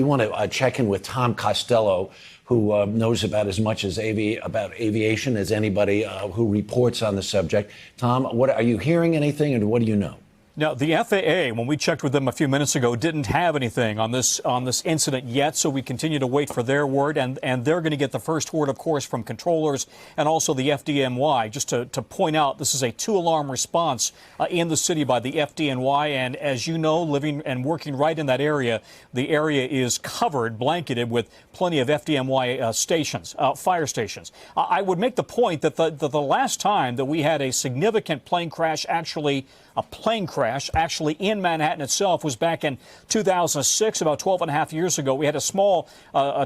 We want to check in with Tom Costello, who knows about as much as about aviation as anybody who reports on the subject. Tom, what are you hearing anything, and what do you know? Now, the FAA, when we checked with them a few minutes ago, didn't have anything on this incident yet, so we continue to wait for their word, and they're going to get the first word, of course, from controllers and also the FDNY. Just to point out, this is a two-alarm response in the city by the FDNY, and as you know, living and working right in that area, the area is covered, blanketed with plenty of FDNY stations, fire stations. I would make the point that the last time that we had a significant plane crash, actually in Manhattan itself, was back in 2006, about 12 and a half years ago. We had a small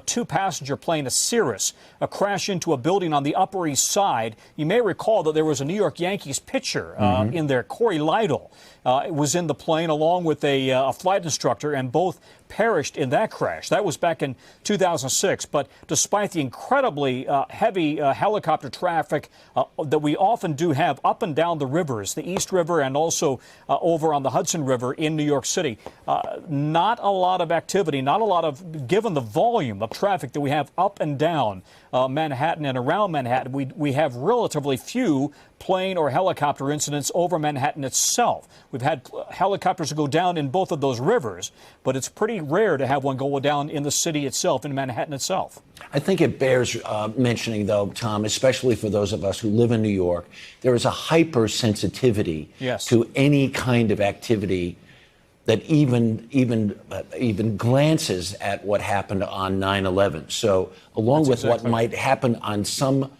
two-passenger plane, a Cirrus, crash into a building on the Upper East Side. You may recall that there was a New York Yankees pitcher in there, Corey Lytle, was in the plane along with a flight instructor, and both perished in that crash. That was back in 2006. But despite the incredibly heavy helicopter traffic that we often do have up and down the rivers, the East River and also over on the Hudson River in New York City, not a lot of activity, given the volume of traffic that we have up and down Manhattan and around Manhattan, we have relatively few plane or helicopter incidents over Manhattan itself. We've had helicopters go down in both of those rivers, but it's pretty rare to have one go down in the city itself, in Manhattan itself. I think it bears mentioning, though, Tom, especially for those of us who live in New York, there is a hypersensitivity to any kind of activity that even glances at what happened on 9/11. So along with what might happen on some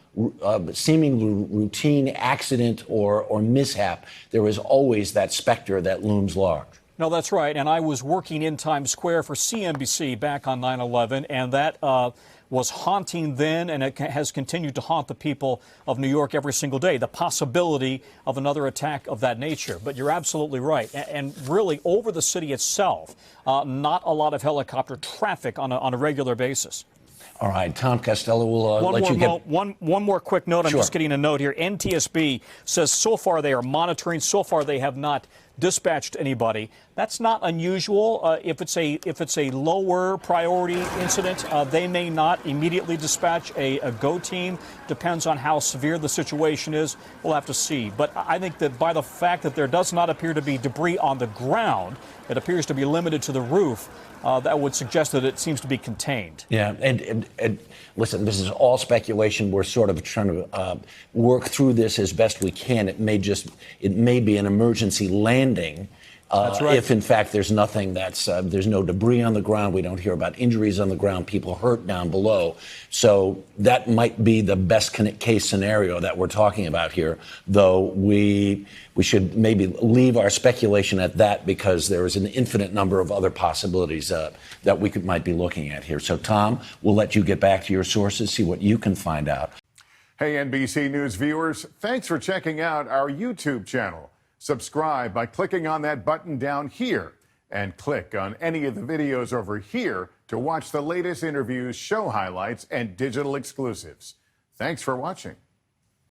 seemingly routine accident or mishap, there is always that specter that looms large. No, that's right. And I was working in Times Square for CNBC back on 9/11, and that was haunting then, and it has continued to haunt the people of New York every single day, the possibility of another attack of that nature. But you're absolutely right. And really, over the city itself, not a lot of helicopter traffic on a regular basis. All right, Tom Costello, we'll let you get... One more quick note. I'm just getting a note here. NTSB says so far they are monitoring. So far they have not dispatched anybody. That's not unusual. If it's a lower priority incident, they may not immediately dispatch a GO team. Depends on how severe the situation is. We'll have to see. But I think that by the fact that there does not appear to be debris on the ground, it appears to be limited to the roof. That would suggest that it seems to be contained. Yeah, and listen, this is all speculation. We're sort of trying to work through this as best we can. It may be an emergency landing. That's right. If, in fact, there's nothing there's no debris on the ground, we don't hear about injuries on the ground, people hurt down below. So that might be the best case scenario that we're talking about here, though we should maybe leave our speculation at that, because there is an infinite number of other possibilities that we might be looking at here. So, Tom, we'll let you get back to your sources, see what you can find out. Hey, NBC News viewers, thanks for checking out our YouTube channel. Subscribe by clicking on that button down here, and click on any of the videos over here to watch the latest interviews, show highlights, and digital exclusives. Thanks for watching.